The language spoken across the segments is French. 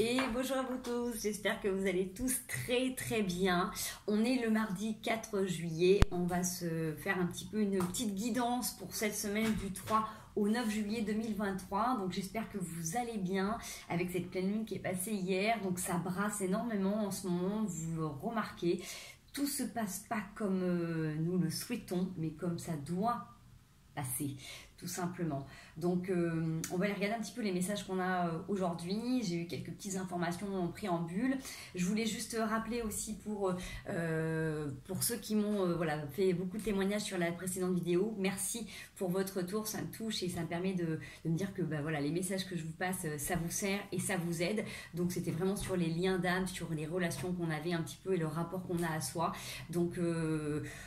Et bonjour à vous tous, j'espère que vous allez tous très bien. On est le mardi 4 juillet, on va se faire un petit peu une petite guidance pour cette semaine du 3 au 9 juillet 2023. Donc j'espère que vous allez bien avec cette pleine lune qui est passée hier. Donc ça brasse énormément en ce moment, vous le remarquez. Tout se passe pas comme nous le souhaitons, mais comme ça doit passer, tout simplement. Donc on va aller regarder un petit peu les messages qu'on a aujourd'hui. J'ai eu quelques petites informations en préambule. Je voulais juste rappeler aussi pour ceux qui m'ont fait beaucoup de témoignages sur la précédente vidéo, merci pour votre retour, ça me touche et ça me permet de me dire que les messages que je vous passe, ça vous sert et ça vous aide. Donc c'était vraiment sur les liens d'âme, sur les relations qu'on avait un petit peu et le rapport qu'on a à soi. Donc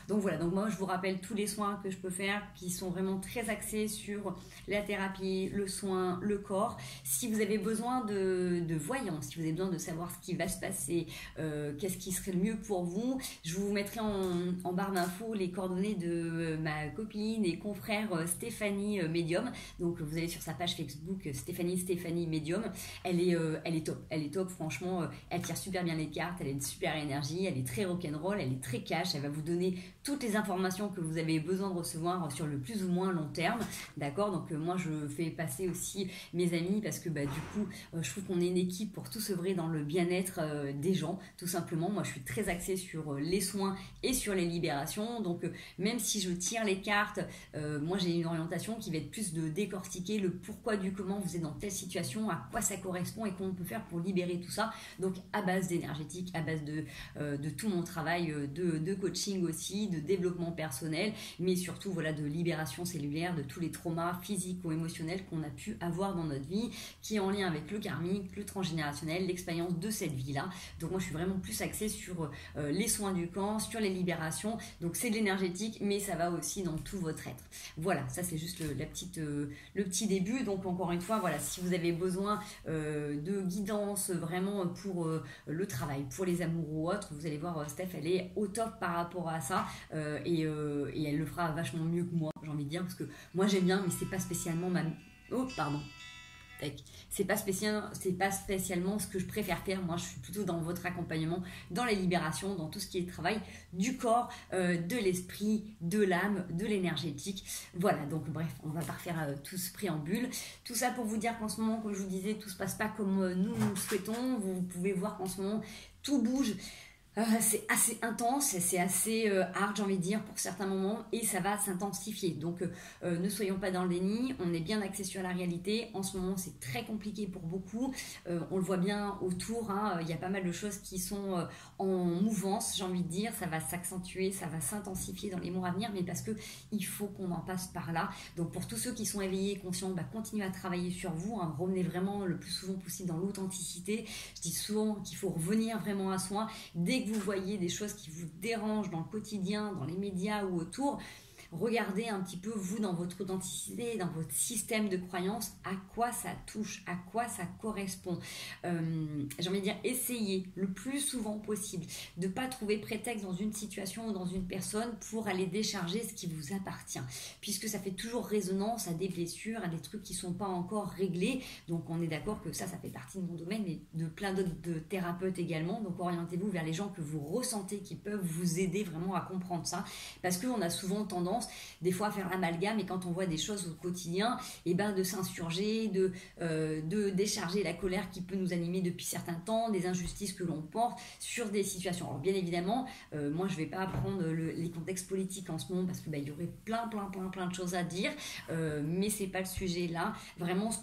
voilà, donc moi je vous rappelle tous les soins que je peux faire qui sont vraiment très axés sur la thérapie, le soin, le corps. Si vous avez besoin de voyance, si vous avez besoin de savoir ce qui va se passer, qu'est-ce qui serait le mieux pour vous, je vous mettrai en barre d'infos les coordonnées de ma copine et confrère Stéphanie Medium. Donc vous allez sur sa page Facebook Stéphanie Medium. Elle est top franchement. Elle tire super bien les cartes, elle a une super énergie, elle est très rock'n'roll, elle est très cash. Elle va vous donner toutes les informations que vous avez besoin de recevoir sur le plus ou moins long terme. D'accord, donc moi je fais passer aussi mes amis parce que du coup je trouve qu'on est une équipe pour tous œuvrer dans le bien-être des gens, tout simplement. Moi je suis très axée sur les soins et sur les libérations, donc même si je tire les cartes, moi j'ai une orientation qui va être plus de décortiquer le pourquoi du comment vous êtes dans telle situation, à quoi ça correspond et comment on peut faire pour libérer tout ça, donc à base d'énergétique, à base de tout mon travail de coaching aussi, de développement personnel, mais surtout de libération cellulaire, de tous les traumas physiques ou émotionnels qu'on a pu avoir dans notre vie, qui est en lien avec le karmique, le transgénérationnel, l'expérience de cette vie-là. Donc moi je suis vraiment plus axée sur les soins du camp, sur les libérations, donc c'est de l'énergétique, mais ça va aussi dans tout votre être. Voilà, ça c'est juste le petit début. Donc encore une fois, si vous avez besoin de guidance vraiment pour le travail, pour les amours ou autres, vous allez voir Steph, elle est au top par rapport à ça et elle le fera vachement mieux que moi, j'ai envie de dire, parce que moi j'aime bien, mais c'est pas spécialement c'est pas spécialement ce que je préfère faire. Moi je suis plutôt dans votre accompagnement, dans les libérations, dans tout ce qui est travail du corps, de l'esprit, de l'âme, de l'énergétique. Voilà, donc bref, on va pas refaire tout ce préambule, tout ça pour vous dire qu'en ce moment, comme je vous disais, tout se passe pas comme nous le souhaitons. Vous pouvez voir qu'en ce moment tout bouge. C'est assez intense, c'est assez hard, j'ai envie de dire, pour certains moments, et ça va s'intensifier. Donc ne soyons pas dans le déni, on est bien axé sur la réalité. En ce moment c'est très compliqué pour beaucoup, on le voit bien autour, il y a pas mal de choses qui sont en mouvance, j'ai envie de dire. Ça va s'accentuer, ça va s'intensifier dans les mois à venir, mais parce que il faut qu'on en passe par là. Donc pour tous ceux qui sont éveillés, conscients, continuez à travailler sur vous, revenez vraiment le plus souvent possible dans l'authenticité. Je dis souvent qu'il faut revenir vraiment à soi. Dès que vous voyez des choses qui vous dérangent dans le quotidien, dans les médias ou autour, regardez un petit peu vous dans votre authenticité, dans votre système de croyance, à quoi ça touche, à quoi ça correspond. J'ai envie de dire, essayez le plus souvent possible de ne pas trouver prétexte dans une situation ou dans une personne pour aller décharger ce qui vous appartient, puisque ça fait toujours résonance à des blessures, à des trucs qui ne sont pas encore réglés. Donc on est d'accord que ça fait partie de mon domaine, mais de plein d'autres de thérapeutes également. Donc orientez-vous vers les gens que vous ressentez, qui peuvent vous aider vraiment à comprendre ça, parce qu'on a souvent tendance des fois à faire l'amalgame, et quand on voit des choses au quotidien, de s'insurger, de décharger la colère qui peut nous animer depuis certains temps, des injustices que l'on porte sur des situations. Alors bien évidemment, moi je vais pas prendre les contextes politiques en ce moment, parce que y aurait plein de choses à dire, mais c'est pas le sujet là. Vraiment ce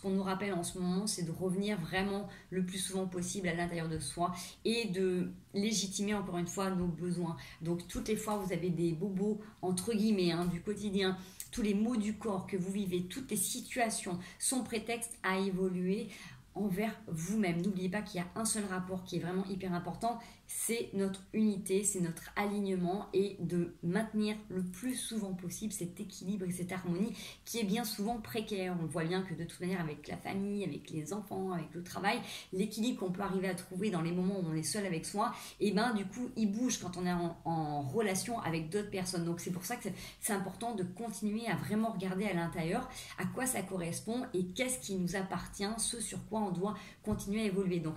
qu'on nous rappelle en ce moment, c'est de revenir vraiment le plus souvent possible à l'intérieur de soi et de légitimer encore une fois nos besoins. Donc toutes les fois vous avez des bobos entre guillemets du quotidien, tous les maux du corps que vous vivez, toutes les situations sont prétexte à évoluer envers vous-même. N'oubliez pas qu'il y a un seul rapport qui est vraiment hyper important, c'est notre unité, c'est notre alignement, et de maintenir le plus souvent possible cet équilibre et cette harmonie qui est bien souvent précaire. On voit bien que de toute manière, avec la famille, avec les enfants, avec le travail, l'équilibre qu'on peut arriver à trouver dans les moments où on est seul avec soi, et du coup il bouge quand on est en relation avec d'autres personnes. Donc c'est pour ça que c'est important de continuer à vraiment regarder à l'intérieur à quoi ça correspond et qu'est-ce qui nous appartient, ce sur quoi on doit continuer à évoluer. Donc,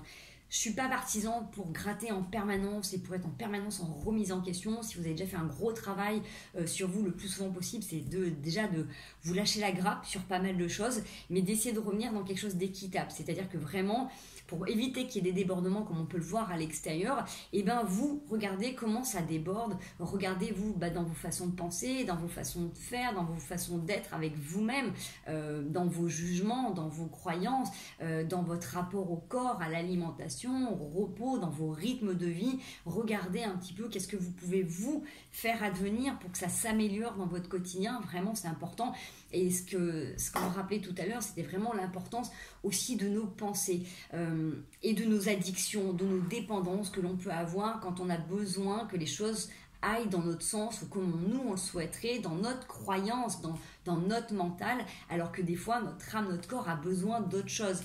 je ne suis pas partisan pour gratter en permanence et pour être en permanence en remise en question. Si vous avez déjà fait un gros travail sur vous, le plus souvent possible, c'est déjà de vous lâcher la grappe sur pas mal de choses, mais d'essayer de revenir dans quelque chose d'équitable. C'est-à-dire que vraiment, pour éviter qu'il y ait des débordements comme on peut le voir à l'extérieur, et ben vous regardez comment ça déborde, regardez-vous dans vos façons de penser, dans vos façons de faire, dans vos façons d'être avec vous-même, dans vos jugements, dans vos croyances, dans votre rapport au corps, à l'alimentation, au repos, dans vos rythmes de vie. Regardez un petit peu qu'est-ce que vous pouvez vous faire advenir pour que ça s'améliore dans votre quotidien. Vraiment, c'est important. Et ce qu'on rappelait tout à l'heure, c'était vraiment l'importance aussi de nos pensées et de nos addictions, de nos dépendances que l'on peut avoir quand on a besoin que les choses aillent dans notre sens ou comme nous on le souhaiterait, dans notre croyance, dans notre mental, alors que des fois notre âme, notre corps a besoin d'autre chose.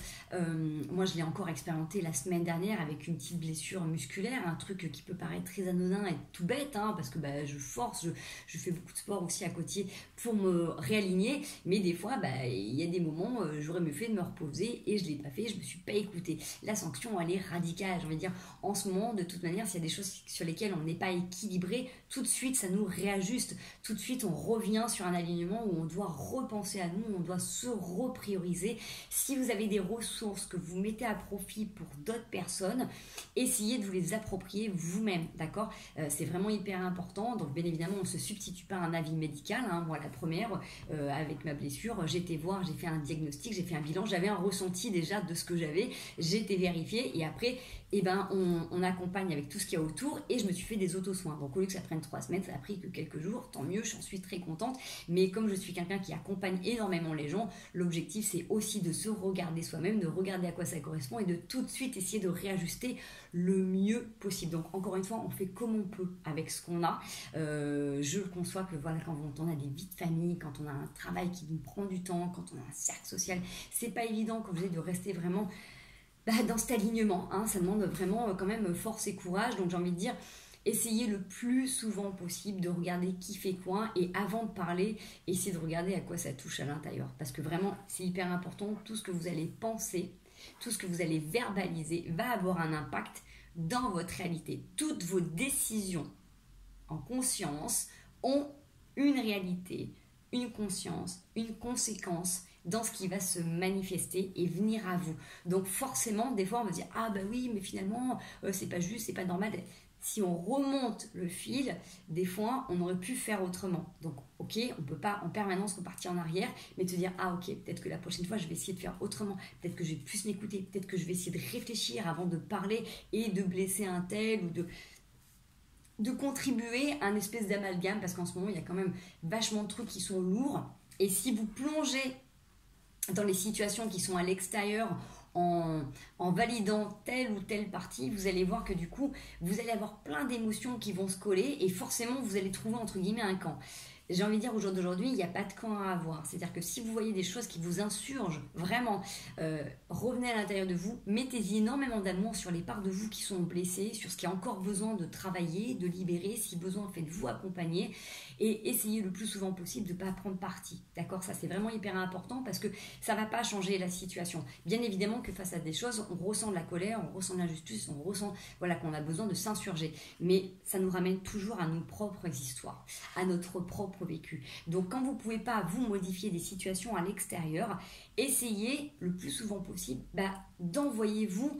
Moi je l'ai encore expérimenté la semaine dernière avec une petite blessure musculaire, un truc qui peut paraître très anodin et tout bête, parce que je force, je fais beaucoup de sport aussi à côté pour me réaligner, mais des fois il y a des moments j'aurais mieux fait de me reposer et je ne l'ai pas fait, je ne me suis pas écoutée. La sanction elle est radicale, j'ai envie de dire, en ce moment de toute manière s'il y a des choses sur lesquelles on n'est pas équilibré, tout de suite ça nous réajuste, tout de suite on revient sur un alignement où on doit repenser à nous, on doit se reprioriser. Si vous avez des ressources que vous mettez à profit pour d'autres personnes, essayez de vous les approprier vous-même, d'accord? C'est vraiment hyper important. Donc bien évidemment on ne se substitue pas à un avis médical, moi la première avec ma blessure, j'ai été voir, j'ai fait un diagnostic, j'ai fait un bilan, j'avais un ressenti déjà de ce que j'avais, j'ai été vérifiée et après on accompagne avec tout ce qu'il y a autour et je me suis fait des auto-soins. Donc au lieu que ça prenne 3 semaines, ça a pris que quelques jours, tant mieux, j'en suis très contente. Mais comme je suis quelqu'un qui accompagne énormément les gens, l'objectif c'est aussi de se regarder soi-même, de regarder à quoi ça correspond et de tout de suite essayer de réajuster le mieux possible. Donc encore une fois, on fait comme on peut avec ce qu'on a. Je conçois que voilà, quand on a des vies de famille, quand on a un travail qui nous prend du temps, quand on a un cercle social, c'est pas évident quand vous êtes de rester vraiment dans cet alignement, ça demande vraiment quand même force et courage. Donc j'ai envie de dire, essayez le plus souvent possible de regarder qui fait quoi et avant de parler, essayez de regarder à quoi ça touche à l'intérieur. Parce que vraiment, c'est hyper important, tout ce que vous allez penser, tout ce que vous allez verbaliser va avoir un impact dans votre réalité. Toutes vos décisions en conscience ont une réalité, une conscience, une conséquence dans ce qui va se manifester et venir à vous. Donc forcément, des fois on va dire « Ah bah oui, mais finalement, c'est pas juste, c'est pas normal ». Si on remonte le fil, des fois, on aurait pu faire autrement. Donc, ok, on ne peut pas en permanence repartir en arrière, mais te dire « Ah ok, peut-être que la prochaine fois, je vais essayer de faire autrement. Peut-être que je vais plus m'écouter. Peut-être que je vais essayer de réfléchir avant de parler et de blesser un tel ou de contribuer à un espèce d'amalgame. » Parce qu'en ce moment, il y a quand même vachement de trucs qui sont lourds. Et si vous plongez dans les situations qui sont à l'extérieur en validant telle ou telle partie, vous allez voir que du coup, vous allez avoir plein d'émotions qui vont se coller et forcément, vous allez trouver entre guillemets un camp. J'ai envie de dire, au jour d'aujourd'hui, il n'y a pas de camp à avoir. C'est-à-dire que si vous voyez des choses qui vous insurgent, vraiment, revenez à l'intérieur de vous, mettez-y énormément d'amour sur les parts de vous qui sont blessées, sur ce qui a encore besoin de travailler, de libérer. Si besoin, faites-vous accompagner et essayez le plus souvent possible de ne pas prendre parti. D'accord? Ça, c'est vraiment hyper important parce que ça ne va pas changer la situation. Bien évidemment que face à des choses, on ressent de la colère, on ressent de l'injustice, on ressent qu'on a besoin de s'insurger. Mais ça nous ramène toujours à nos propres histoires, à notre propre vécu. Donc quand vous ne pouvez pas vous modifier des situations à l'extérieur, essayez le plus souvent possible d'envoyer vous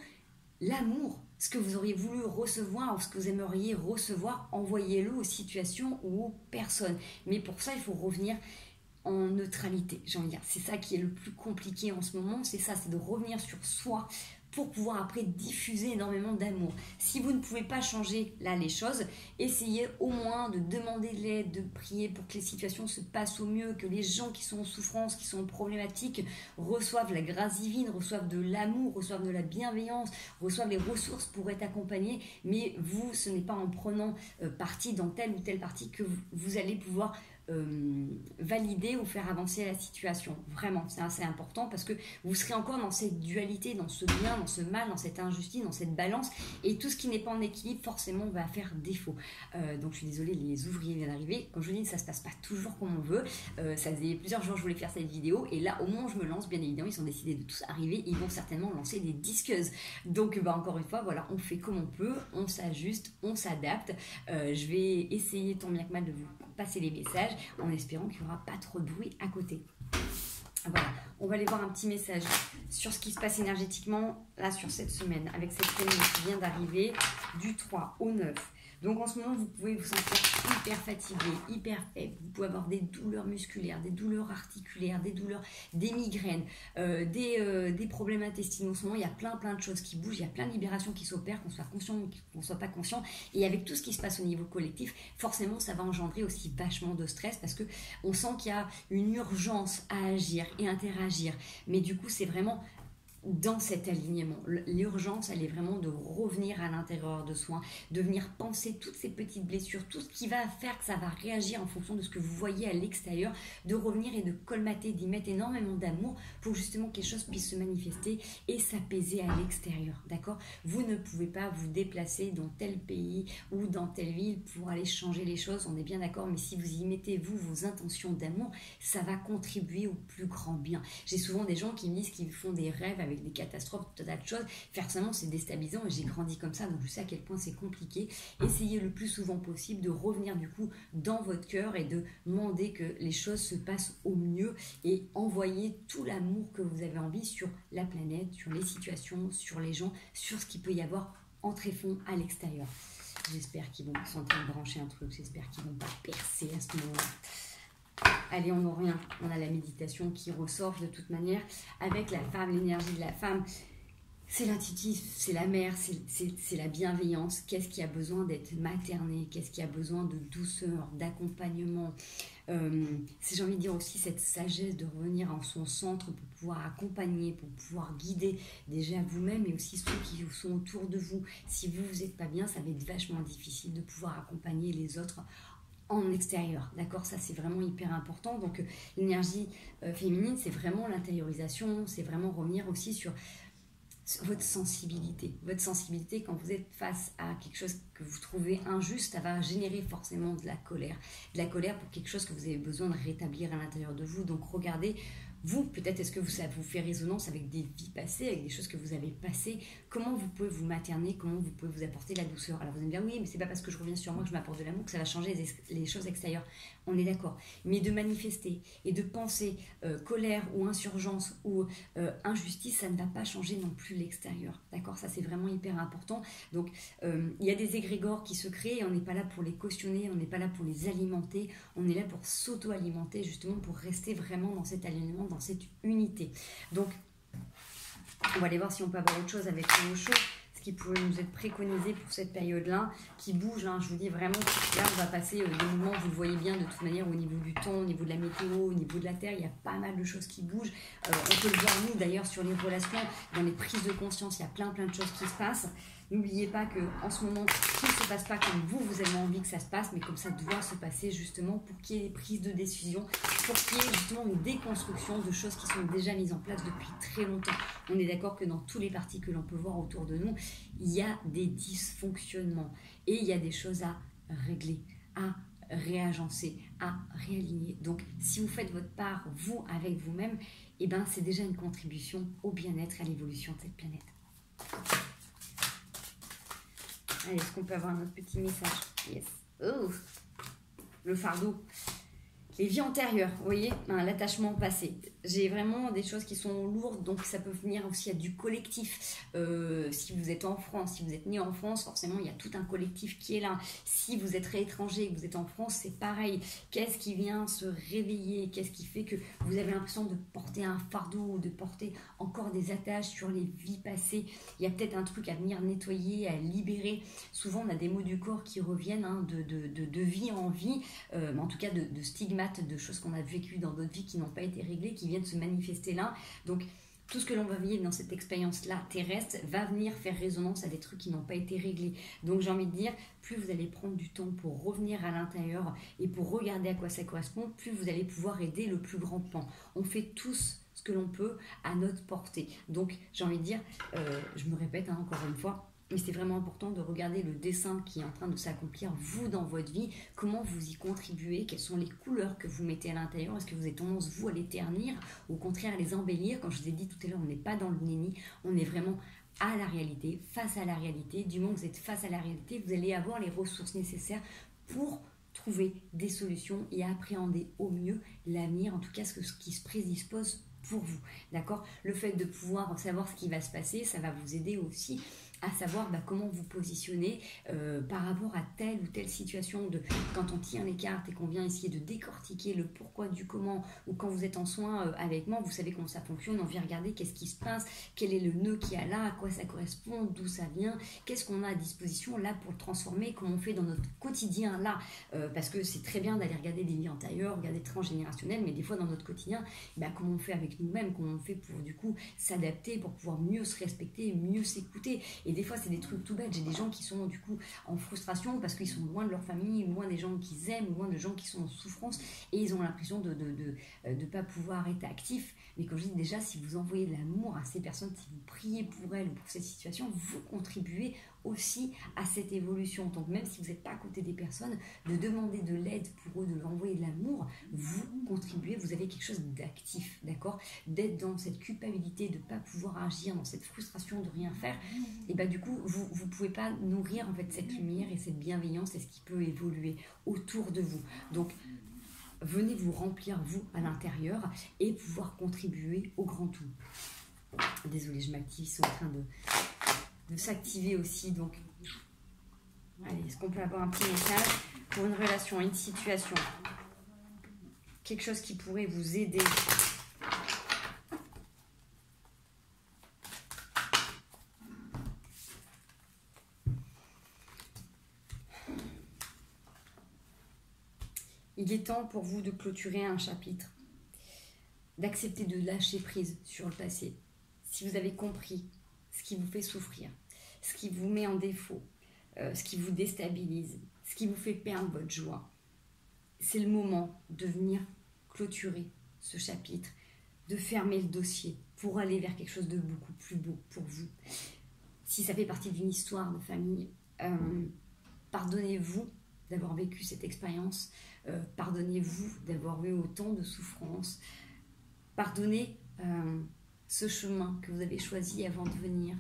l'amour, ce que vous auriez voulu recevoir ou ce que vous aimeriez recevoir, envoyez-le aux situations ou aux personnes. Mais pour ça, il faut revenir en neutralité, j'ai envie de dire. C'est ça qui est le plus compliqué en ce moment, c'est ça, c'est de revenir sur soi pour pouvoir après diffuser énormément d'amour. Si vous ne pouvez pas changer là les choses, essayez au moins de demander de l'aide, de prier pour que les situations se passent au mieux, que les gens qui sont en souffrance, qui sont en problématique, reçoivent la grâce divine, reçoivent de l'amour, reçoivent de la bienveillance, reçoivent les ressources pour être accompagnés. Mais vous, ce n'est pas en prenant parti dans telle ou telle partie que vous allez pouvoir valider ou faire avancer la situation. Vraiment, c'est assez important parce que vous serez encore dans cette dualité, dans ce bien, dans ce mal, dans cette injustice, dans cette balance, et tout ce qui n'est pas en équilibre forcément va faire défaut. Donc je suis désolée, les ouvriers viennent d'arriver. Comme je vous dis, ça se passe pas toujours comme on veut. Ça faisait plusieurs jours que je voulais faire cette vidéo, et là au moment où je me lance, bien évidemment, ils ont décidé de tous arriver. Ils vont certainement lancer des disqueuses. Donc encore une fois, voilà, on fait comme on peut, on s'ajuste, on s'adapte. Je vais essayer tant bien que mal de vous passer les messages en espérant qu'il n'y aura pas trop de bruit à côté. Voilà, on va aller voir un petit message sur ce qui se passe énergétiquement là sur cette semaine avec cette semaine qui vient d'arriver du 3 au 9. Donc en ce moment, vous pouvez vous sentir hyper fatigué, hyper faible. Vous pouvez avoir des douleurs musculaires, des douleurs articulaires, des douleurs, des migraines, des problèmes intestinaux. En ce moment, il y a plein de choses qui bougent, il y a plein de libérations qui s'opèrent, qu'on soit conscient ou qu'on ne soit pas conscient. Et avec tout ce qui se passe au niveau collectif, forcément, ça va engendrer aussi vachement de stress parce qu'on sent qu'il y a une urgence à agir et interagir. Mais du coup, c'est vraiment dans cet alignement. L'urgence, elle est vraiment de revenir à l'intérieur de soi, de venir penser toutes ces petites blessures, tout ce qui va faire que ça va réagir en fonction de ce que vous voyez à l'extérieur, de revenir et de colmater, d'y mettre énormément d'amour pour justement que les choses puissent se manifester et s'apaiser à l'extérieur, d'accord? Vous ne pouvez pas vous déplacer dans tel pays ou dans telle ville pour aller changer les choses, on est bien d'accord, mais si vous y mettez, vous, vos intentions d'amour, ça va contribuer au plus grand bien. J'ai souvent des gens qui me disent qu'ils font des rêves avec des catastrophes, tout un tas de choses. Forcément, c'est déstabilisant et j'ai grandi comme ça, donc je sais à quel point c'est compliqué. Essayez le plus souvent possible de revenir du coup dans votre cœur et de demander que les choses se passent au mieux et envoyer tout l'amour que vous avez envie sur la planète, sur les situations, sur les gens, sur ce qu'il peut y avoir en tréfonds à l'extérieur. J'espère qu'ils vont sont en train de brancher un truc, j'espère qu'ils vont pas percer à ce moment-là. Allez, on n'a rien. On a la méditation qui ressort de toute manière. Avec la femme, l'énergie de la femme, c'est l'intuitif, c'est la mère, c'est la bienveillance. Qu'est-ce qui a besoin d'être materné? Qu'est-ce qui a besoin de douceur, d'accompagnement? J'ai envie de dire aussi cette sagesse de revenir en son centre pour pouvoir accompagner, pour pouvoir guider déjà vous-même et aussi ceux qui sont autour de vous. Si vous n'êtes pas bien, ça va être vachement difficile de pouvoir accompagner les autres en extérieur, d'accord? Ça, c'est vraiment hyper important. Donc, l'énergie féminine, c'est vraiment l'intériorisation, c'est vraiment revenir aussi sur votre sensibilité. Votre sensibilité, quand vous êtes face à quelque chose que vous trouvez injuste, ça va générer forcément de la colère. De la colère pour quelque chose que vous avez besoin de rétablir à l'intérieur de vous. Donc, regardez, vous, peut-être, est-ce que ça vous fait résonance avec des vies passées, avec des choses que vous avez passées? Comment vous pouvez vous materner? Comment vous pouvez vous apporter la douceur? Alors, vous allez me dire, oui, mais c'est pas parce que je reviens sur moi que je m'apporte de l'amour que ça va changer les choses extérieures. On est d'accord. Mais de manifester et de penser colère ou insurgence ou injustice, ça ne va pas changer non plus l'extérieur. D'accord? Ça, c'est vraiment hyper important. Donc, il y a des égrégores qui se créent et on n'est pas là pour les cautionner, on n'est pas là pour les alimenter, on est là pour s'auto-alimenter, justement pour rester vraiment dans cet alignement, dans cette unité. Donc, on va aller voir si on peut avoir autre chose avec le Osho, ce qui pourrait nous être préconisé pour cette période-là, qui bouge, hein, je vous dis vraiment, là on va passer des moments, vous le voyez bien de toute manière au niveau du temps, au niveau de la météo, au niveau de la terre, il y a pas mal de choses qui bougent. On peut le voir nous d'ailleurs sur les relations, dans les prises de conscience, il y a plein de choses qui se passent. N'oubliez pas qu'en ce moment, tout ne se passe pas comme vous avez envie que ça se passe, mais comme ça doit se passer justement pour qu'il y ait des prises de décision, pour qu'il y ait justement une déconstruction de choses qui sont déjà mises en place depuis très longtemps. On est d'accord que dans tous les parties que l'on peut voir autour de nous, il y a des dysfonctionnements et il y a des choses à régler, à réagencer, à réaligner. Donc, si vous faites votre part, vous, avec vous-même, eh ben, c'est déjà une contribution au bien-être et à l'évolution de cette planète. Allez, est-ce qu'on peut avoir notre petit message? Yes. Oh, le fardeau. Les vies antérieures, vous voyez, l'attachement passé. J'ai vraiment des choses qui sont lourdes, donc ça peut venir aussi à du collectif. Si vous êtes en France, si vous êtes né en France, forcément, il y a tout un collectif qui est là. Si vous êtes étranger, que vous êtes en France, c'est pareil. Qu'est-ce qui vient se réveiller? Qu'est-ce qui fait que vous avez l'impression de porter un fardeau, de porter encore des attaches sur les vies passées? Il y a peut-être un truc à venir nettoyer, à libérer. Souvent, on a des mots du corps qui reviennent hein, de vie en vie, en tout cas de stigmates, de choses qu'on a vécues dans d'autres vies qui n'ont pas été réglées, qui viennent se manifester là. Donc, tout ce que l'on va vivre dans cette expérience-là terrestre va venir faire résonance à des trucs qui n'ont pas été réglés. Donc j'ai envie de dire, plus vous allez prendre du temps pour revenir à l'intérieur et pour regarder à quoi ça correspond, plus vous allez pouvoir aider le plus grand pan. On fait tous ce que l'on peut à notre portée. Donc j'ai envie de dire, je me répète encore une fois, mais c'est vraiment important de regarder le dessin qui est en train de s'accomplir, vous, dans votre vie, comment vous y contribuez, quelles sont les couleurs que vous mettez à l'intérieur, est-ce que vous avez tendance, vous, à les ternir, ou au contraire à les embellir. Comme je vous ai dit tout à l'heure, on n'est pas dans le nenni, on est vraiment à la réalité, face à la réalité. Du moment que vous êtes face à la réalité, vous allez avoir les ressources nécessaires pour trouver des solutions et appréhender au mieux l'avenir, en tout cas ce qui se prédispose pour vous, d'accord? Le fait de pouvoir savoir ce qui va se passer, ça va vous aider aussi à savoir comment vous positionner par rapport à telle ou telle situation. Quand on tient les cartes et qu'on vient essayer de décortiquer le pourquoi du comment, ou quand vous êtes en soin avec moi, vous savez comment ça fonctionne, on vient regarder qu'est-ce qui se passe, quel est le nœud qu'il y a là, à quoi ça correspond, d'où ça vient, qu'est-ce qu'on a à disposition là pour le transformer, comment on fait dans notre quotidien là, parce que c'est très bien d'aller regarder des vies antérieures, regarder transgénérationnelles, mais des fois dans notre quotidien, comment on fait avec nous-mêmes, comment on fait pour du coup s'adapter, pour pouvoir mieux se respecter, mieux s'écouter. Et des fois, c'est des trucs tout bêtes. J'ai des gens qui sont du coup en frustration parce qu'ils sont loin de leur famille, loin des gens qu'ils aiment, loin de gens qui sont en souffrance et ils ont l'impression de ne pas pouvoir être actifs. Mais comme je dis déjà, si vous envoyez de l'amour à ces personnes, si vous priez pour elles ou pour cette situation, vous contribuez aussi à cette évolution. Donc même si vous n'êtes pas à côté des personnes, de demander de l'aide pour eux, de leur envoyer de l'amour, vous contribuez, vous avez quelque chose d'actif, d'accord? D'être dans cette culpabilité de ne pas pouvoir agir, dans cette frustration de rien faire, et du coup, vous ne pouvez pas nourrir en fait cette lumière et cette bienveillance et ce qui peut évoluer autour de vous. Donc, venez vous remplir, vous, à l'intérieur et pouvoir contribuer au grand tout. Désolée, je m'active, ils sont en train de s'activer aussi. Donc, allez, est-ce qu'on peut avoir un petit message pour une relation, une situation, quelque chose qui pourrait vous aider? Il est temps pour vous de clôturer un chapitre, d'accepter de lâcher prise sur le passé. Si vous avez compris ce qui vous fait souffrir, ce qui vous met en défaut, ce qui vous déstabilise, ce qui vous fait perdre votre joie, c'est le moment de venir clôturer ce chapitre, de fermer le dossier pour aller vers quelque chose de beaucoup plus beau pour vous. Si ça fait partie d'une histoire de famille, pardonnez-vous d'avoir vécu cette expérience, pardonnez-vous d'avoir eu autant de souffrance, pardonnez ce chemin que vous avez choisi avant de venir,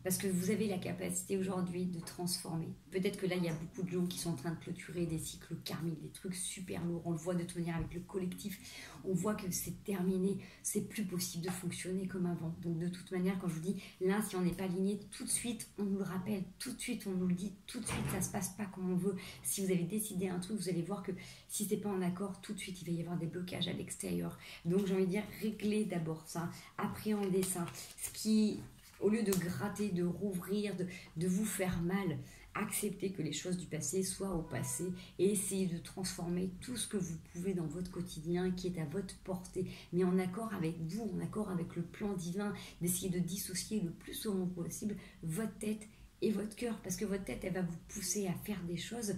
parce que vous avez la capacité aujourd'hui de transformer. Peut-être que là, il y a beaucoup de gens qui sont en train de clôturer des cycles karmiques, des trucs super lourds. On le voit de toute manière avec le collectif. On voit que c'est terminé. C'est plus possible de fonctionner comme avant. Donc de toute manière, quand je vous dis, là, si on n'est pas aligné, tout de suite, on nous le rappelle. Tout de suite, on nous le dit. Tout de suite, ça ne se passe pas comme on veut. Si vous avez décidé un truc, vous allez voir que si ce n'est pas en accord, tout de suite, il va y avoir des blocages à l'extérieur. Donc j'ai envie de dire, réglez d'abord ça. Appréhendez ça. Ce qui... Au lieu de gratter, de rouvrir, de vous faire mal, acceptez que les choses du passé soient au passé et essayez de transformer tout ce que vous pouvez dans votre quotidien qui est à votre portée, mais en accord avec vous, en accord avec le plan divin, d'essayer de dissocier le plus souvent possible votre tête et votre cœur, parce que votre tête, elle va vous pousser à faire des choses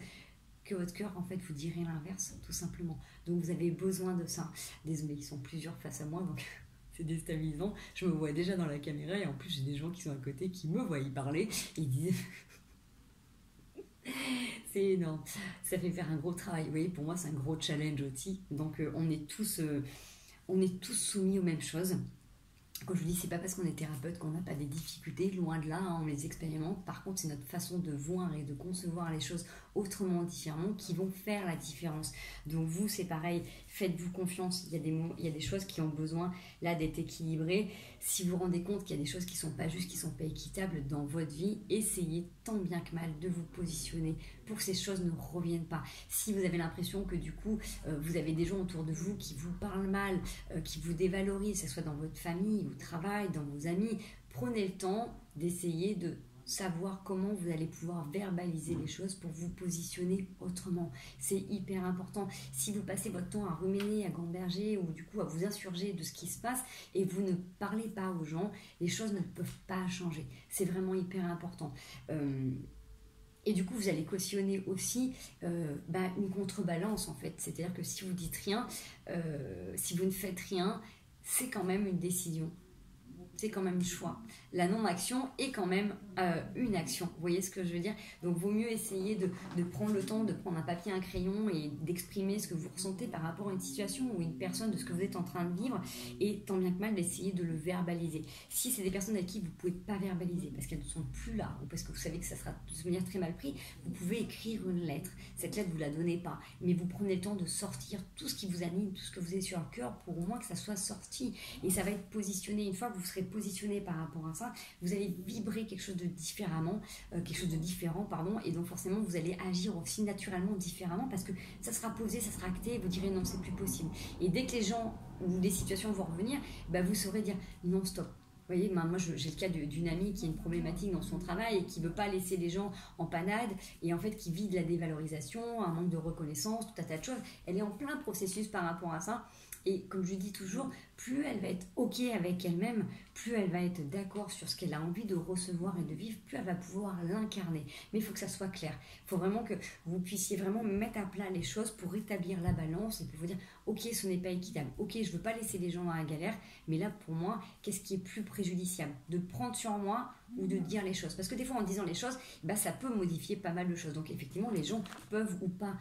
que votre cœur, en fait, vous dirait l'inverse, tout simplement. Donc, vous avez besoin de ça. Désolée, ils sont plusieurs face à moi, donc... C'est déstabilisant. Je me vois déjà dans la caméra et en plus j'ai des gens qui sont à côté qui me voient y parler. Ils disent... c'est énorme. Ça fait faire un gros travail. Vous voyez, pour moi c'est un gros challenge aussi. Donc on est tous soumis aux mêmes choses. Comme je vous dis, c'est pas parce qu'on est thérapeute qu'on n'a pas des difficultés, loin de là, hein, on les expérimente. Par contre, c'est notre façon de voir et de concevoir les choses autrement, différemment, qui vont faire la différence. Donc vous, c'est pareil, faites-vous confiance. Il y a des choses qui ont besoin là d'être équilibrées. Si vous vous rendez compte qu'il y a des choses qui sont pas justes, qui sont pas équitables dans votre vie, essayez tant bien que mal de vous positionner pour que ces choses ne reviennent pas. Si vous avez l'impression que du coup, vous avez des gens autour de vous qui vous parlent mal, qui vous dévalorisent, que ce soit dans votre famille, au travail, dans vos amis, prenez le temps d'essayer de savoir comment vous allez pouvoir verbaliser les choses pour vous positionner autrement. C'est hyper important. Si vous passez votre temps à ruminer, à gamberger ou du coup à vous insurger de ce qui se passe et vous ne parlez pas aux gens, les choses ne peuvent pas changer. C'est vraiment hyper important. Et du coup, vous allez cautionner aussi une contrebalance en fait. C'est-à-dire que si vous dites rien, si vous ne faites rien, c'est quand même une décision. C'est quand même un choix. La non-action est quand même une action. Vous voyez ce que je veux dire? Donc, vaut mieux essayer de prendre le temps de prendre un papier, un crayon et d'exprimer ce que vous ressentez par rapport à une situation ou une personne, de ce que vous êtes en train de vivre, et tant bien que mal d'essayer de le verbaliser. Si c'est des personnes avec qui vous ne pouvez pas verbaliser parce qu'elles ne sont plus là ou parce que vous savez que ça sera de toute manière très mal pris, vous pouvez écrire une lettre. Cette lettre, vous ne la donnez pas, mais vous prenez le temps de sortir tout ce qui vous anime, tout ce que vous avez sur le cœur pour au moins que ça soit sorti. Et ça va être positionné. Une fois que vous serez positionné par rapport à ça, vous allez vibrer quelque chose de différent, et donc forcément vous allez agir aussi naturellement différemment parce que ça sera posé, ça sera acté, et vous direz non, c'est plus possible. Et dès que les gens ou les situations vont revenir, vous saurez dire non, stop. Vous voyez, moi j'ai le cas d'une amie qui a une problématique dans son travail et qui ne veut pas laisser les gens en panade et en fait qui vit de la dévalorisation, un manque de reconnaissance, tout un tas de choses. Elle est en plein processus par rapport à ça. Et comme je dis toujours, plus elle va être OK avec elle-même, plus elle va être d'accord sur ce qu'elle a envie de recevoir et de vivre, plus elle va pouvoir l'incarner. Mais il faut que ça soit clair. Il faut vraiment que vous puissiez vraiment mettre à plat les choses pour rétablir la balance et pour vous dire OK, ce n'est pas équitable. OK, je ne veux pas laisser les gens dans la galère, mais là, pour moi, qu'est-ce qui est plus préjudiciable? De prendre sur moi ou de dire les choses? Parce que des fois, en disant les choses, ça peut modifier pas mal de choses. Donc, effectivement, les gens peuvent ou pas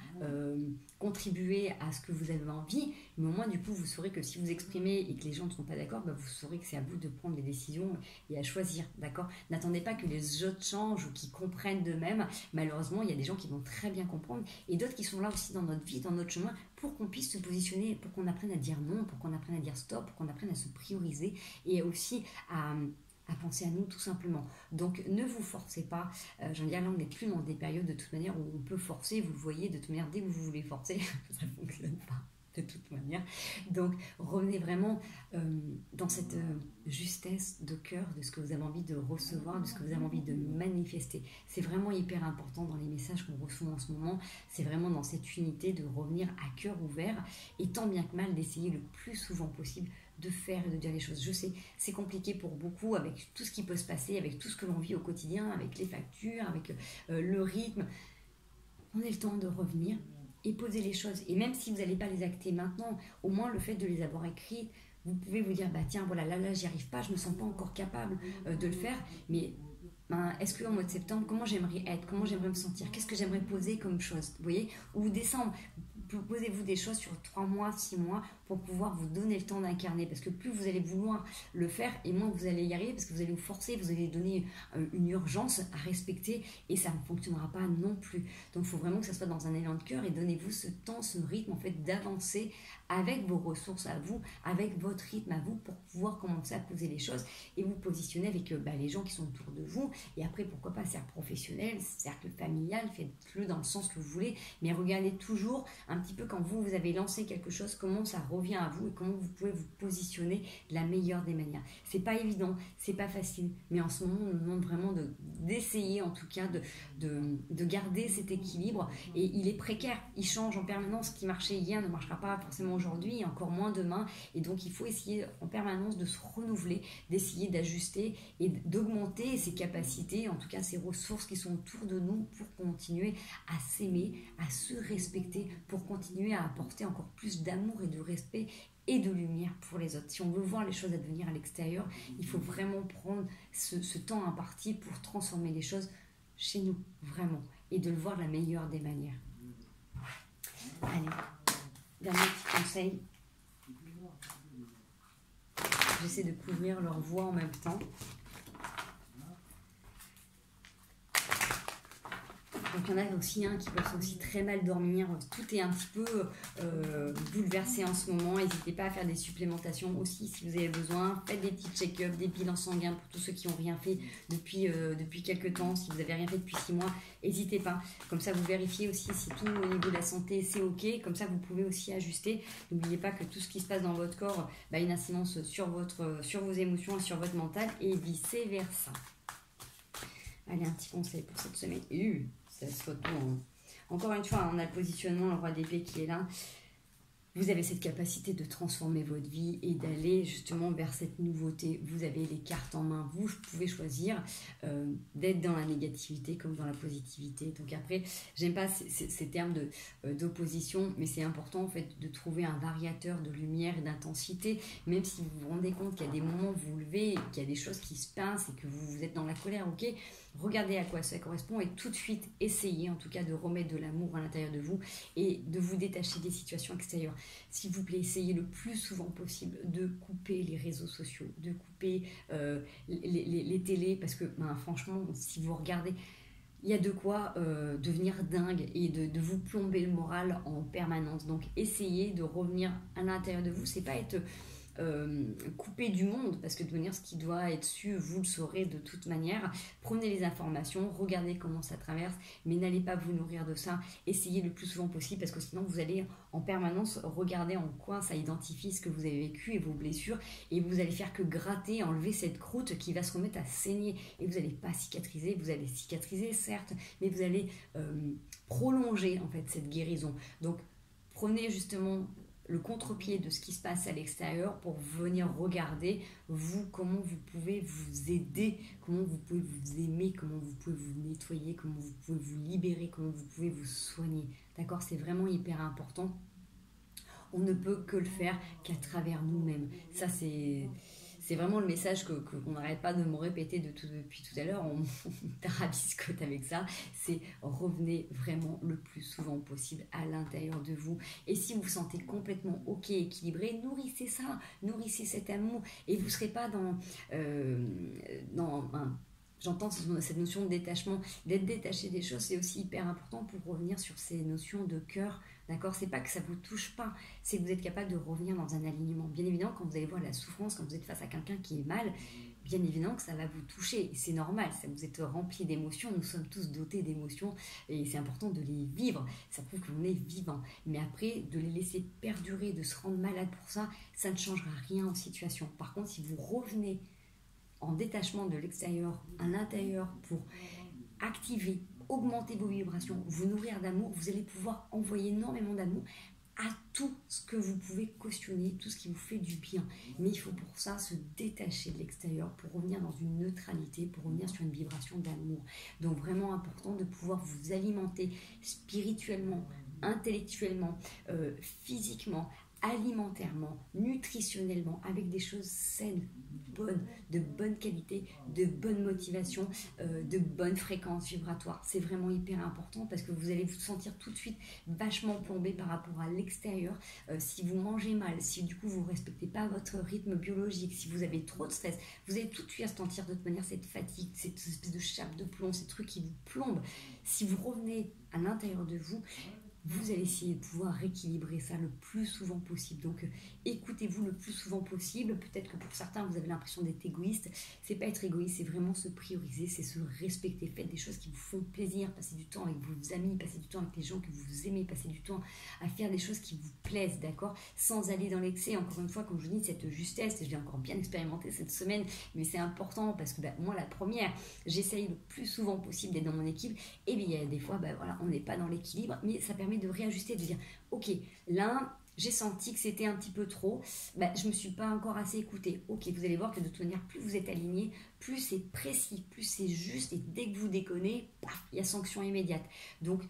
contribuer à ce que vous avez envie, mais au moins, du coup, vous saurez que si vous exprimez et que les gens ne sont pas d'accord, vous saurez que c'est à vous de prendre les décisions et à choisir, d'accord? N'attendez pas que les autres changent ou qu'ils comprennent d'eux-mêmes. Malheureusement, il y a des gens qui vont très bien comprendre et d'autres qui sont là aussi dans notre vie, dans notre chemin, pour qu'on puisse se positionner, pour qu'on apprenne à dire non, pour qu'on apprenne à dire stop, pour qu'on apprenne à se prioriser et aussi à penser à nous tout simplement. Donc ne vous forcez pas, j'en veux dire là on n'est plus dans des périodes de toute manière où on peut forcer, vous le voyez de toute manière dès que vous voulez forcer, ça ne fonctionne pas de toute manière. Donc revenez vraiment dans cette justesse de cœur de ce que vous avez envie de recevoir, de ce que vous avez envie de manifester. C'est vraiment hyper important dans les messages qu'on reçoit en ce moment, c'est vraiment dans cette unité de revenir à cœur ouvert et tant bien que mal d'essayer le plus souvent possible de faire et de dire les choses. Je sais, c'est compliqué pour beaucoup avec tout ce qui peut se passer, avec tout ce que l'on vit au quotidien, avec les factures, avec le rythme. On a le temps de revenir et poser les choses. Et même si vous n'allez pas les acter maintenant, au moins le fait de les avoir écrites, vous pouvez vous dire, tiens, voilà, là, j'y arrive pas, je me sens pas encore capable de le faire, mais est-ce qu'en mois de septembre, comment j'aimerais être, comment j'aimerais me sentir, qu'est-ce que j'aimerais poser comme chose, vous voyez? Ou décembre, posez-vous des choses sur 3 mois, 6 mois pour pouvoir vous donner le temps d'incarner, parce que plus vous allez vouloir le faire et moins vous allez y arriver, parce que vous allez vous forcer, vous allez donner une urgence à respecter et ça ne fonctionnera pas non plus. Donc il faut vraiment que ça soit dans un élan de cœur et donnez-vous ce temps, ce rythme en fait d'avancer avec vos ressources à vous, avec votre rythme à vous pour pouvoir commencer à poser les choses et vous positionner avec les gens qui sont autour de vous. Et après, pourquoi pas cercle professionnel, cercle familial, faites-le dans le sens que vous voulez, mais regardez toujours un petit peu quand vous avez lancé quelque chose, comment ça revient à vous et comment vous pouvez vous positionner de la meilleure des manières. C'est pas évident, c'est pas facile, mais en ce moment, on nous demande vraiment d'essayer en tout cas de garder cet équilibre et il est précaire, il change en permanence, ce qui marchait hier ne marchera pas forcément aujourd'hui et encore moins demain et donc il faut essayer en permanence de se renouveler, d'essayer d'ajuster et d'augmenter ses capacités, en tout cas ses ressources qui sont autour de nous pour continuer à s'aimer, à se respecter, pour continuer à apporter encore plus d'amour et de respect et de lumière pour les autres. Si on veut voir les choses advenir à l'extérieur, il faut vraiment prendre ce temps imparti pour transformer les choses chez nous, vraiment, et de le voir de la meilleure des manières. Allez, dernier petit conseil. J'essaie de couvrir leur voix en même temps. Donc il y en a aussi qui peuvent aussi très mal dormir. Tout est un petit peu bouleversé en ce moment. N'hésitez pas à faire des supplémentations aussi si vous avez besoin. Faites des petits check-ups, des bilans sanguins pour tous ceux qui n'ont rien fait depuis quelques temps. Si vous n'avez rien fait depuis 6 mois, n'hésitez pas. Comme ça, vous vérifiez aussi si tout au niveau de la santé, c'est OK. Comme ça, vous pouvez aussi ajuster. N'oubliez pas que tout ce qui se passe dans votre corps a une incidence sur vos émotions et sur votre mental et vice-versa. Allez, un petit conseil pour cette semaine. Ça se voit tout. Hein. Encore une fois, on a le positionnement, le roi d'épée qui est là. Vous avez cette capacité de transformer votre vie et d'aller justement vers cette nouveauté. Vous avez les cartes en main. Vous pouvez choisir d'être dans la négativité comme dans la positivité. Donc après, j'aime pas ces termes d'opposition, mais c'est important en fait de trouver un variateur de lumière et d'intensité. Même si vous vous rendez compte qu'il y a des moments où vous vous levez, qu'il y a des choses qui se passent et que vous êtes dans la colère, ok, regardez à quoi ça correspond et tout de suite essayez en tout cas de remettre de l'amour à l'intérieur de vous et de vous détacher des situations extérieures. S'il vous plaît, essayez le plus souvent possible de couper les réseaux sociaux, de couper les télés, parce que franchement, si vous regardez, il y a de quoi devenir dingue et de vous plomber le moral en permanence. Donc essayez de revenir à l'intérieur de vous, c'est pas être coupé du monde, parce que devenir ce qui doit être su, vous le saurez de toute manière. Prenez les informations, regardez comment ça traverse, mais n'allez pas vous nourrir de ça. Essayez le plus souvent possible, parce que sinon vous allez en permanence regarder en quoi ça identifie ce que vous avez vécu et vos blessures, et vous allez faire que gratter, enlever cette croûte qui va se remettre à saigner, et vous n'allez pas cicatriser. Vous allez cicatriser certes, mais vous allez prolonger en fait cette guérison. Donc prenez justement le contre-pied de ce qui se passe à l'extérieur pour venir regarder vous, comment vous pouvez vous aider, comment vous pouvez vous aimer, comment vous pouvez vous nettoyer, comment vous pouvez vous libérer, comment vous pouvez vous soigner. D'accord, c'est vraiment hyper important. On ne peut que le faire qu'à travers nous-mêmes. Ça, c'est vraiment le message qu'on n'arrête pas de me répéter depuis tout à l'heure. On tarabiscote avec ça. C'est revenez vraiment le plus souvent possible à l'intérieur de vous. Et si vous vous sentez complètement ok, équilibré, nourrissez ça, nourrissez cet amour. Et vous ne serez pas j'entends cette notion de détachement, d'être détaché des choses, c'est aussi hyper important pour revenir sur ces notions de cœur. D'accord, c'est pas que ça vous touche pas, c'est que vous êtes capable de revenir dans un alignement. Bien évidemment, quand vous allez voir la souffrance, quand vous êtes face à quelqu'un qui est mal, bien évidemment que ça va vous toucher. Et c'est normal, ça vous êtes rempli d'émotions. Nous sommes tous dotés d'émotions et c'est important de les vivre. Ça prouve que l'on est vivant. Mais après, de les laisser perdurer, de se rendre malade pour ça, ça ne changera rien en situation. Par contre, si vous revenez en détachement de l'extérieur à l'intérieur pour activer, augmenter vos vibrations, vous nourrir d'amour, vous allez pouvoir envoyer énormément d'amour à tout ce que vous pouvez cautionner, tout ce qui vous fait du bien. Mais il faut pour ça se détacher de l'extérieur pour revenir dans une neutralité, pour revenir sur une vibration d'amour. Donc vraiment important de pouvoir vous alimenter spirituellement, intellectuellement, physiquement, alimentairement, nutritionnellement, avec des choses saines, bonnes, de bonne qualité, de bonne motivation, de bonnes fréquences vibratoires. C'est vraiment hyper important parce que vous allez vous sentir tout de suite vachement plombé par rapport à l'extérieur. Si vous mangez mal, si du coup vous ne respectez pas votre rythme biologique, si vous avez trop de stress, vous allez tout de suite sentir de toute manière cette fatigue, cette espèce de chape de plomb, ces trucs qui vous plombent. Si vous revenez à l'intérieur de vous, vous allez essayer de pouvoir rééquilibrer ça le plus souvent possible. Donc, écoutez-vous le plus souvent possible. Peut-être que pour certains, vous avez l'impression d'être égoïste. C'est pas être égoïste, c'est vraiment se prioriser, c'est se respecter. Faites des choses qui vous font plaisir. Passez du temps avec vos amis, passez du temps avec les gens que vous aimez, passez du temps à faire des choses qui vous plaisent, d'accord? Sans aller dans l'excès. Encore une fois, comme je vous dis, cette justesse, je l'ai encore bien expérimenté cette semaine, mais c'est important parce que moi, la première, j'essaye le plus souvent possible d'être dans mon équilibre. Et bien, il y a des fois, voilà, on n'est pas dans l'équilibre, mais ça permet de réajuster, de dire ok, là j'ai senti que c'était un petit peu trop, je me suis pas encore assez écoutée. Ok, vous allez voir que de toute manière, plus vous êtes aligné, plus c'est précis, plus c'est juste, et dès que vous déconnez, paf, il y a sanction immédiate. Donc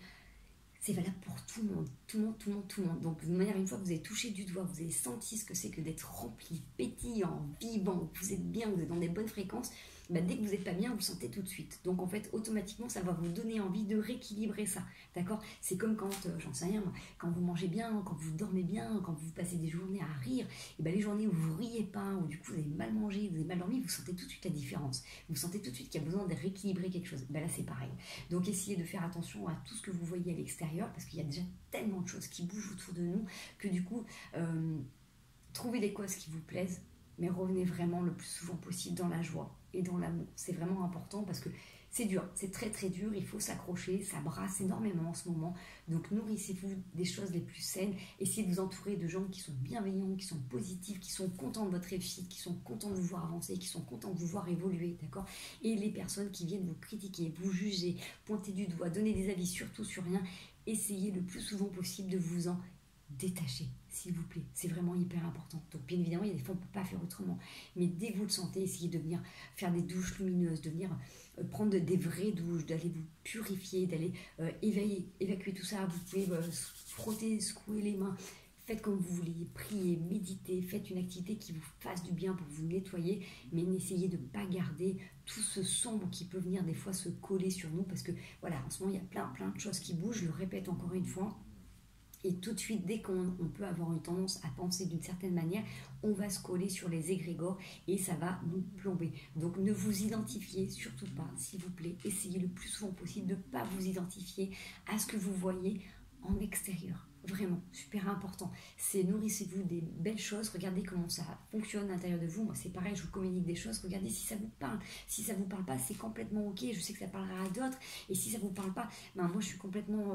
c'est valable pour tout le monde, tout le monde, tout le monde, tout le monde. Donc de manière, une fois que vous avez touché du doigt, vous avez senti ce que c'est que d'être rempli, pétillant, vivant, vous êtes bien, vous êtes dans des bonnes fréquences, dès que vous n'êtes pas bien, vous le sentez tout de suite. Donc en fait, automatiquement, ça va vous donner envie de rééquilibrer ça. D'accord? C'est comme quand, j'en sais rien, quand vous mangez bien, quand vous dormez bien, quand vous passez des journées à rire, et les journées où vous riez pas, où du coup vous avez mal mangé, vous avez mal dormi, vous sentez tout de suite la différence. Vous sentez tout de suite qu'il y a besoin de rééquilibrer quelque chose. Là, c'est pareil. Donc essayez de faire attention à tout ce que vous voyez à l'extérieur, parce qu'il y a déjà tellement de choses qui bougent autour de nous, que du coup, trouvez des causes qui vous plaisent, mais revenez vraiment le plus souvent possible dans la joie. et dans l'amour. C'est vraiment important parce que c'est dur, c'est très très dur, il faut s'accrocher, ça brasse énormément en ce moment. Donc nourrissez-vous des choses les plus saines, essayez de vous entourer de gens qui sont bienveillants, qui sont positifs, qui sont contents de votre réussite, qui sont contents de vous voir avancer, qui sont contents de vous voir évoluer, d'accord? Et les personnes qui viennent vous critiquer, vous juger, pointer du doigt, donner des avis surtout sur rien, essayez le plus souvent possible de vous en détacher, s'il vous plaît. C'est vraiment hyper important. Donc bien évidemment, il y a des fois on ne peut pas faire autrement. Mais dès que vous le sentez, essayez de venir faire des douches lumineuses, de venir prendre des vraies douches, d'aller vous purifier, d'aller évacuer tout ça. Vous pouvez frotter, secouer les mains. Faites comme vous voulez, priez, méditez, faites une activité qui vous fasse du bien pour vous nettoyer, mais n'essayez de ne pas garder tout ce sombre qui peut venir des fois se coller sur nous, parce que voilà, en ce moment il y a plein de choses qui bougent, je le répète encore une fois. Et tout de suite, dès qu'on peut avoir une tendance à penser d'une certaine manière, on va se coller sur les égrégores et ça va nous plomber. Donc ne vous identifiez surtout pas, s'il vous plaît. Essayez le plus souvent possible de ne pas vous identifier à ce que vous voyez en extérieur. Vraiment, super important. C'est nourrissez-vous des belles choses. Regardez comment ça fonctionne à l'intérieur de vous. Moi, c'est pareil, je vous communique des choses. Regardez si ça vous parle. Si ça vous parle pas, c'est complètement ok. Je sais que ça parlera à d'autres. Et si ça vous parle pas, ben moi, je suis complètement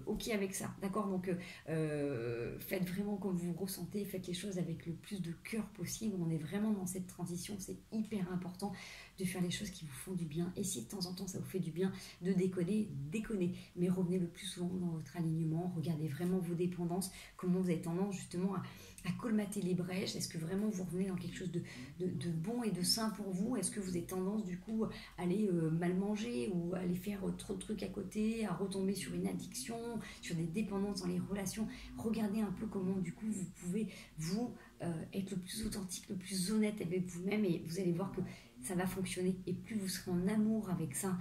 ok avec ça. D'accord? Donc, faites vraiment comme vous ressentez. Faites les choses avec le plus de cœur possible. On est vraiment dans cette transition. C'est hyper important de faire les choses qui vous font du bien. Et si de temps en temps ça vous fait du bien de déconner, déconnez. Mais revenez le plus souvent dans votre alignement. Regardez vraiment vos dépendances, comment vous avez tendance justement à colmater les brèches. Est-ce que vraiment vous revenez dans quelque chose de bon et de sain pour vous? Est-ce que vous avez tendance du coup à aller mal manger ou à aller faire trop de trucs à côté, à retomber sur une addiction, sur des dépendances dans les relations? Regardez un peu comment du coup vous pouvez vous être le plus authentique, le plus honnête avec vous-même, et vous allez voir que ça va fonctionner. Et plus vous serez en amour avec ça,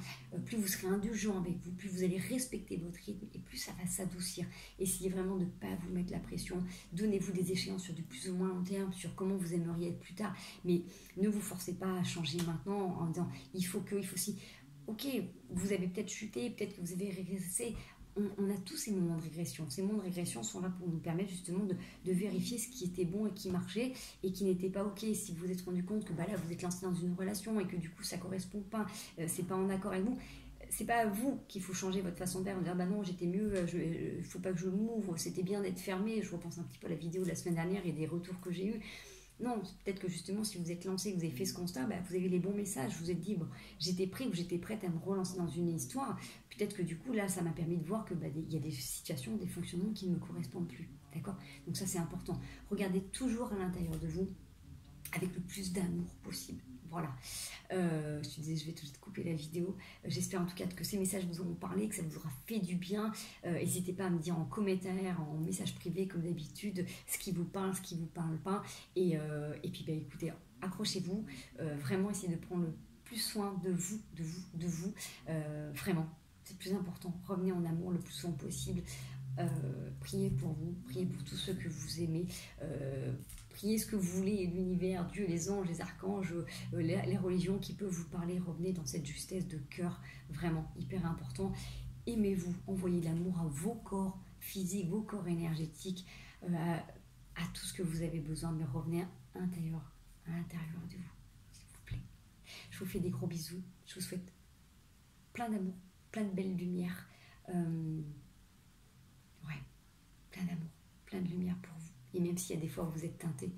plus vous serez indulgent avec vous, plus vous allez respecter votre rythme et plus ça va s'adoucir. Essayez vraiment de ne pas vous mettre la pression. Donnez-vous des échéances sur du plus ou moins long terme, sur comment vous aimeriez être plus tard. Mais ne vous forcez pas à changer maintenant en disant il faut si. Ok, vous avez peut-être chuté, peut-être que vous avez régressé. On a tous ces moments de régression. Ces moments de régression sont là pour nous permettre justement de vérifier ce qui était bon et qui marchait et qui n'était pas ok. Si vous vous êtes rendu compte que bah là vous êtes lancé dans une relation et que du coup ça correspond pas, c'est pas en accord avec vous, c'est pas à vous qu'il faut changer votre façon de faire, dire bah non j'étais mieux, faut pas que je m'ouvre, c'était bien d'être fermé. Je repense un petit peu à la vidéo de la semaine dernière et des retours que j'ai eus. Non, peut-être que justement, si vous êtes lancé, que vous avez fait ce constat, bah, vous avez les bons messages. Vous vous êtes dit, bon, j'étais prêt ou j'étais prête à me relancer dans une histoire. Peut-être que du coup, là, ça m'a permis de voir que il y a des situations, des fonctionnements qui ne me correspondent plus. D'accord? Donc ça, c'est important. Regardez toujours à l'intérieur de vous avec le plus d'amour possible. Voilà. Je te disais, je vais tout de suite couper la vidéo. J'espère en tout cas que ces messages vous auront parlé, que ça vous aura fait du bien. N'hésitez pas à me dire en commentaire, en message privé comme d'habitude, ce qui vous parle, ce qui vous parle pas. Et puis bah, écoutez, accrochez-vous. Vraiment, essayez de prendre le plus soin de vous. Vraiment, c'est le plus important. Revenez en amour le plus souvent possible. Priez pour vous, priez pour tous ceux que vous aimez. Priez ce que vous voulez, l'univers, Dieu, les anges, les archanges, les religions qui peuvent vous parler. Revenez dans cette justesse de cœur, vraiment hyper important. Aimez-vous, envoyez l'amour à vos corps physiques, vos corps énergétiques, à tout ce que vous avez besoin, mais revenez à l'intérieur de vous, s'il vous plaît. Je vous fais des gros bisous, je vous souhaite plein d'amour, plein de belles lumières, plein d'amour, plein de lumière pour vous. Et même s'il y a des fois où vous êtes teinté,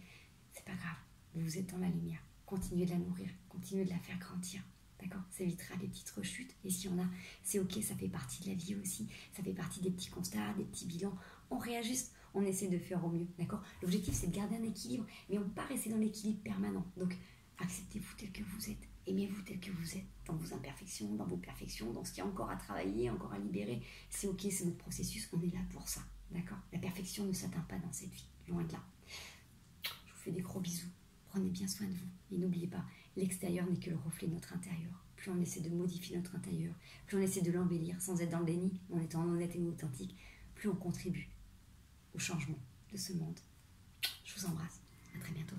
c'est pas grave, vous êtes dans la lumière. Continuez de la nourrir, continuez de la faire grandir. D'accord? Ça évitera les petites rechutes. Et s'il y en a, c'est ok, ça fait partie de la vie aussi. Ça fait partie des petits constats, des petits bilans. On réajuste, on essaie de faire au mieux. D'accord? L'objectif, c'est de garder un équilibre, mais on ne peut pas rester dans l'équilibre permanent. Donc, acceptez-vous tel que vous êtes. Aimez-vous tel que vous êtes, dans vos imperfections, dans vos perfections, dans ce qu'il y a encore à travailler, encore à libérer. C'est ok, c'est notre processus, on est là pour ça. D'accord? La perfection ne s'atteint pas dans cette vie, loin de là. Je vous fais des gros bisous. Prenez bien soin de vous. Et n'oubliez pas, l'extérieur n'est que le reflet de notre intérieur. Plus on essaie de modifier notre intérieur, plus on essaie de l'embellir sans être dans le déni, en étant honnête et authentique, plus on contribue au changement de ce monde. Je vous embrasse. À très bientôt.